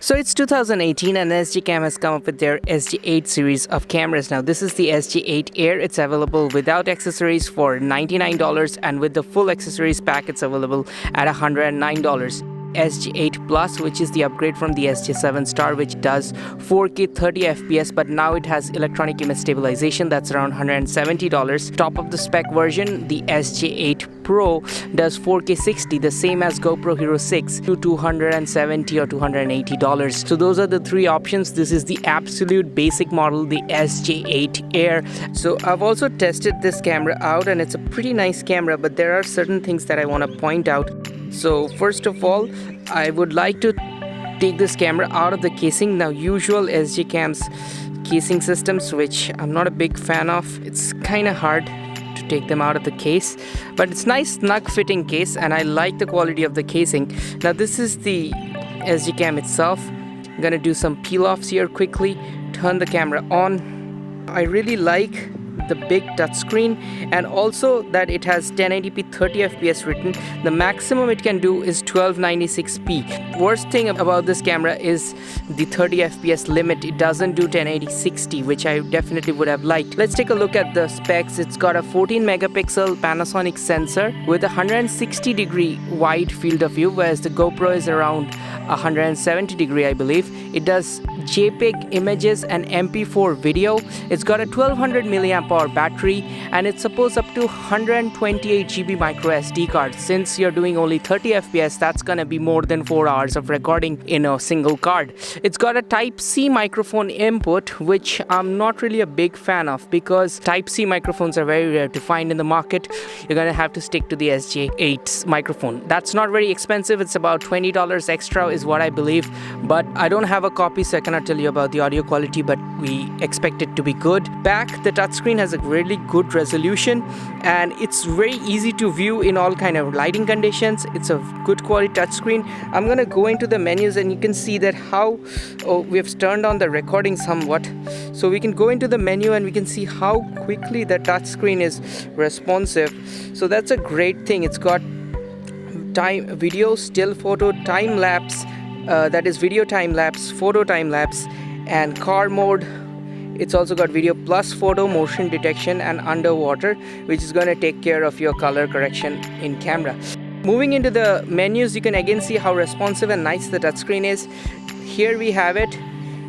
So it's 2018 and SJCAM has come up with their SJ8 series of cameras. Now this is the SJ8 Air. It's available without accessories for $99 and with the full accessories pack it's available at $109. SJ8 Plus, which is the upgrade from the SJ7 Star, which does 4K 30 FPS, but now it has electronic image stabilization. That's around $170. Top of the spec version, the SJ8 Pro does 4K 60, the same as GoPro Hero 6, to $270 or $280. So those are the three options. This is the absolute basic model, the SJ8 Air. So I've also tested this camera out and it's a pretty nice camera, but there are certain things that I want to point out. So first of all, I would like to take this camera out of the casing. Now usual SJCAM's casing systems, which I'm not a big fan of, it's kind of hard to take them out of the case, but it's nice snug fitting case and I like the quality of the casing. Now this is the SJCAM itself. I'm gonna do some peel offs here quickly, turn the camera on. I really like the big touchscreen and also that it has 1080p 30 fps written. The maximum it can do is 1296p. Worst thing about this camera is the 30 fps limit. It doesn't do 1080 60, which I definitely would have liked. Let's take a look at the specs. It's got a 14 megapixel Panasonic sensor with a 160 degree wide field of view, whereas the GoPro is around 170 degree, I believe. It does JPEG images and MP4 video. It's got a 1200 milliamp hour battery and it supports up to 128 GB micro SD card. Since you're doing only 30 FPS, that's gonna be more than 4 hours of recording in a single card. It's got a Type-C microphone input, which I'm not really a big fan of because Type-C microphones are very rare to find in the market. You're gonna have to stick to the SJ8's microphone. That's not very expensive. It's about $20 extra is what I believe, but I don't have a copy, so I cannot tell you about the audio quality, but we expect it to be good. Back, the touchscreen has a really good resolution and it's very easy to view in all kind of lighting conditions. It's a good quality touchscreen. I'm gonna go into the menus and you can see that how we have turned on the recording somewhat. So we can go into the menu and we can see how quickly the touchscreen is responsive. So that's a great thing. It's got time, video, still photo, time lapse, that is video time lapse, photo time lapse, and car mode. It's also got video plus photo, motion detection, and underwater, which is going to take care of your color correction in camera. Moving into the menus, you can again see how responsive and nice the touchscreen is. Here we have it.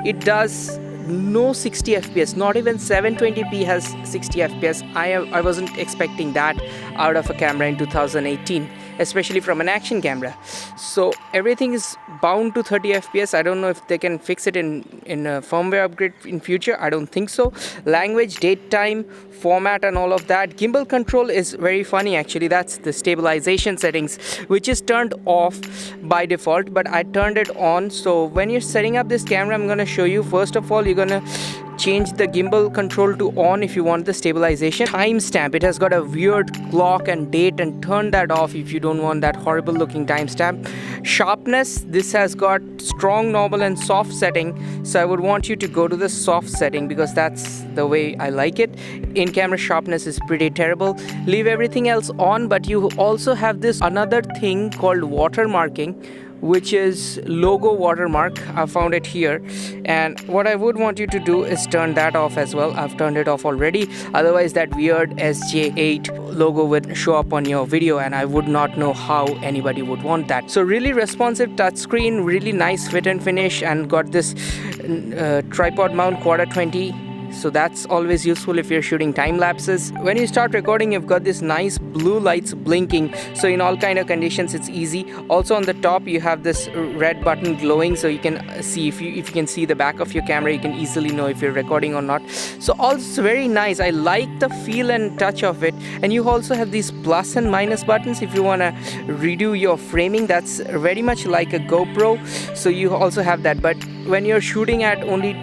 It does no 60 fps, not even 720p has 60 fps. I wasn't expecting that out of a camera in 2018, especially from an action camera. So everything is bound to 30 fps. I don't know if they can fix it in a firmware upgrade in future. I don't think so. Language, date, time, format, and all of that. Gimbal control is very funny actually. That's the stabilization settings, which is turned off by default, but I turned it on. So when you're setting up this camera, I'm going to show you. First of all, you're going to change the gimbal control to on if you want the stabilization. Timestamp, it has got a weird clock and date, and turn that off if you don't want that horrible looking timestamp. Sharpness, this has got strong, normal, and soft setting, so I would want you to go to the soft setting because that's the way I like it. In camera sharpness is pretty terrible. Leave everything else on, but you also have this another thing called watermarking, which is logo watermark. I found it here, and what I would want you to do is turn that off as well. I've turned it off already, otherwise that weird SJ8 logo would show up on your video and I would not know how anybody would want that. So really responsive touchscreen, really nice fit and finish, and got this tripod mount Q20. So that's always useful if you're shooting time lapses. When you start recording, you've got this nice blue lights blinking, so in all kind of conditions it's easy. Also on the top you have this red button glowing, so you can see if you can see the back of your camera, you can easily know if you're recording or not. So also very nice. I like the feel and touch of it. And you also have these plus and minus buttons if you want to redo your framing. That's very much like a GoPro, so you also have that. But when you're shooting at only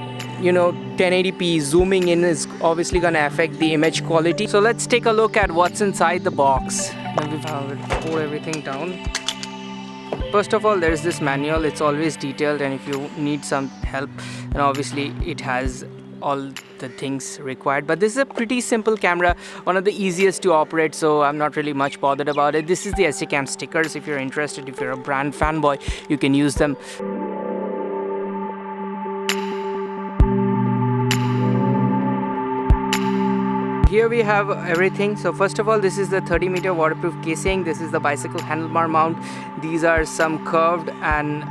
1080p, zooming in is obviously gonna affect the image quality. So let's take a look at what's inside the box. Now we'll pour everything down. First of all, there's this manual. It's always detailed, and if you need some help, and obviously it has all the things required. But this is a pretty simple camera, one of the easiest to operate, so I'm not really much bothered about it. This is the SJCAM stickers. If you're interested, if you're a brand fanboy, you can use them. here we have everything. So first of all, this is the 30-meter waterproof casing. This is the bicycle handlebar mount. These are some curved and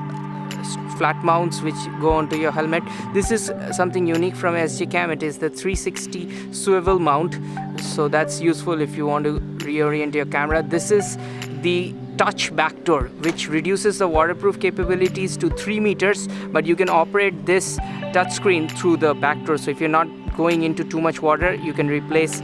flat mounts which go onto your helmet. This is something unique from SJCAM. It is the 360 swivel mount, so that's useful if you want to reorient your camera. This is the touch back door, which reduces the waterproof capabilities to 3 meters, but you can operate this touchscreen through the back door. So if you're not going into too much water, you can replace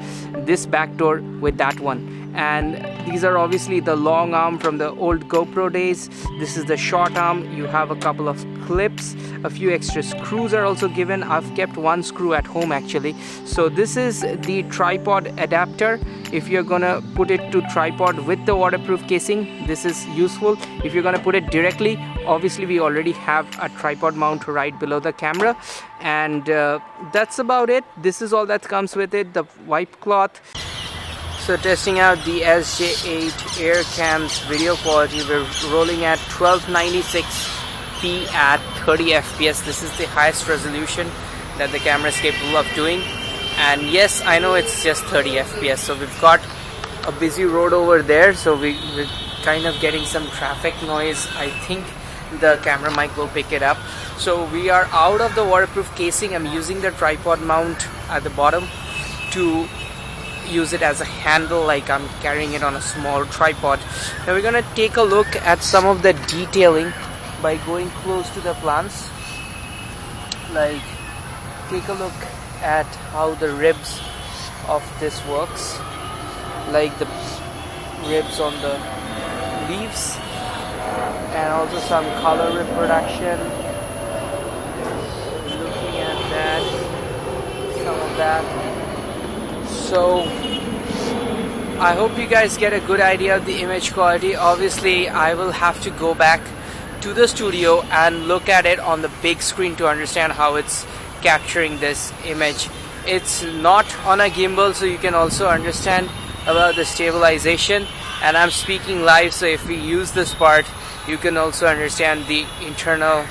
this back door with that one. And these are obviously the long arm from the old GoPro days. This is the short arm. You have a couple of clips, a few extra screws are also given. I've kept one screw at home actually. So this is the tripod adapter. If you're gonna put it to tripod with the waterproof casing, this is useful. If you're gonna put it directly, obviously we already have a tripod mount right below the camera. And that's about it. This is all that comes with it, the wipe cloth. So testing out the SJ8 Air cam's video quality, we're rolling at 1296p at 30 fps. This is the highest resolution that the camera is capable of doing. And yes, I know it's just 30 fps. So we've got a busy road over there, so we're kind of getting some traffic noise. I think the camera mic will pick it up. So we are out of the waterproof casing. I'm using the tripod mount at the bottom to use it as a handle, like I'm carrying it on a small tripod. Now we're gonna take a look at some of the detailing by going close to the plants. Like, take a look at how the ribs of this works, like the ribs on the leaves, and also some color reproduction. Looking at that, some of that. So I hope you guys get a good idea of the image quality. Obviously I will have to go back to the studio and look at it on the big screen to understand how it's capturing this image. It's not on a gimbal, so you can also understand about the stabilization, and I'm speaking live, so if we use this part you can also understand the internal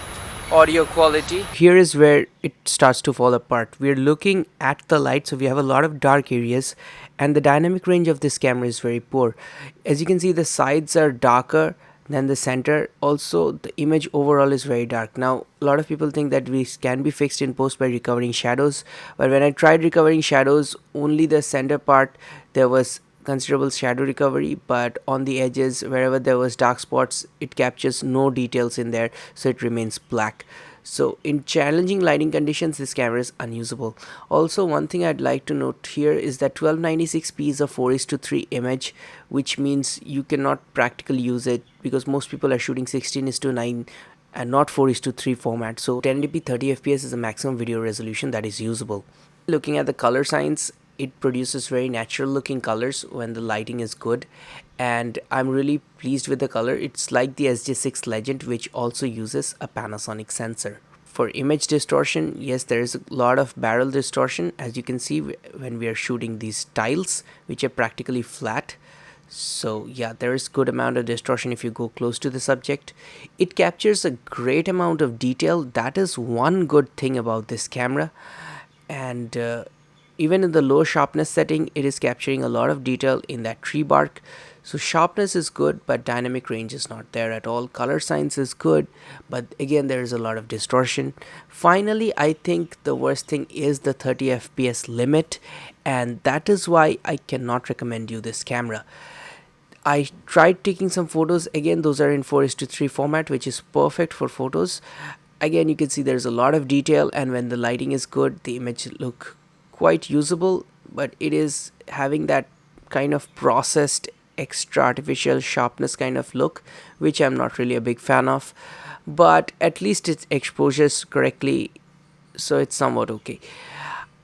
audio quality. Here is where it starts to fall apart. We're looking at the light, so we have a lot of dark areas, and the dynamic range of this camera is very poor. As you can see, the sides are darker than the center. Also, the image overall is very dark. Now a lot of people think that this can be fixed in post by recovering shadows, but when I tried recovering shadows, only the center part there was considerable shadow recovery, but on the edges, wherever there was dark spots, it captures no details in there, so it remains black. So in challenging lighting conditions, this camera is unusable. Also, one thing I'd like to note here is that 1296p is a 4:3 image, which means you cannot practically use it because most people are shooting 16:9 and not 4:3 format. So 1080p 30 fps is a maximum video resolution that is usable. Looking at the color science, it produces very natural looking colors when the lighting is good, and I'm really pleased with the color. It's like the SJ6 Legend, which also uses a Panasonic sensor. For image distortion, yes, there is a lot of barrel distortion, as you can see when we are shooting these tiles, which are practically flat. So yeah, there is good amount of distortion if you go close to the subject. It captures a great amount of detail. That is one good thing about this camera. And even in the low sharpness setting, it is capturing a lot of detail in that tree bark. So sharpness is good, but dynamic range is not there at all. Color science is good, but again there is a lot of distortion. Finally, I think the worst thing is the 30 fps limit, and that is why I cannot recommend you this camera. I tried taking some photos. Again, those are in 4:3 format, which is perfect for photos. Again, you can see there's a lot of detail, and when the lighting is good, the image look quite usable, but it is having that kind of processed extra artificial sharpness kind of look, which I'm not really a big fan of, but at least it exposures correctly, so it's somewhat okay.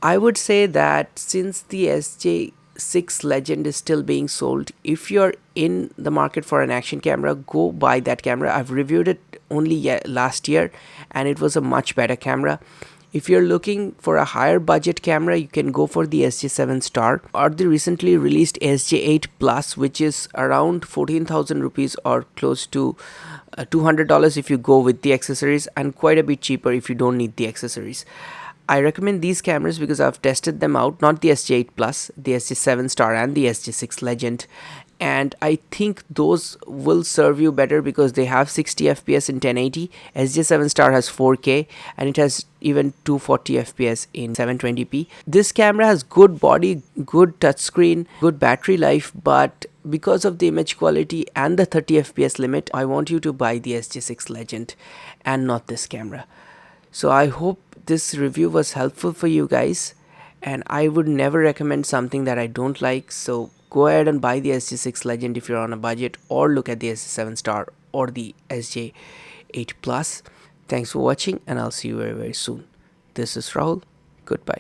I would say that since the SJ6 Legend is still being sold, if you're in the market for an action camera, go buy that camera. I've reviewed it only last year, and it was a much better camera. If you're looking for a higher budget camera, you can go for the SJ7 Star or the recently released SJ8 Plus, which is around 14,000 rupees or close to $200 if you go with the accessories, and quite a bit cheaper if you don't need the accessories. I recommend these cameras because I've tested them out, not the SJ8 Plus, the SJ7 Star and the SJ6 Legend, and I think those will serve you better because they have 60 fps in 1080. SJ7 Star has 4K and it has even 240 fps in 720p. This camera has good body, good touchscreen, good battery life, but because of the image quality and the 30 fps limit, I want you to buy the SJ6 Legend and not this camera. So I hope this review was helpful for you guys, and I would never recommend something that I don't like. So go ahead and buy the SJ6 Legend if you're on a budget, or look at the SJ7 Star or the SJ8 Plus. Thanks for watching, and I'll see you very soon. This is Rahul. Goodbye.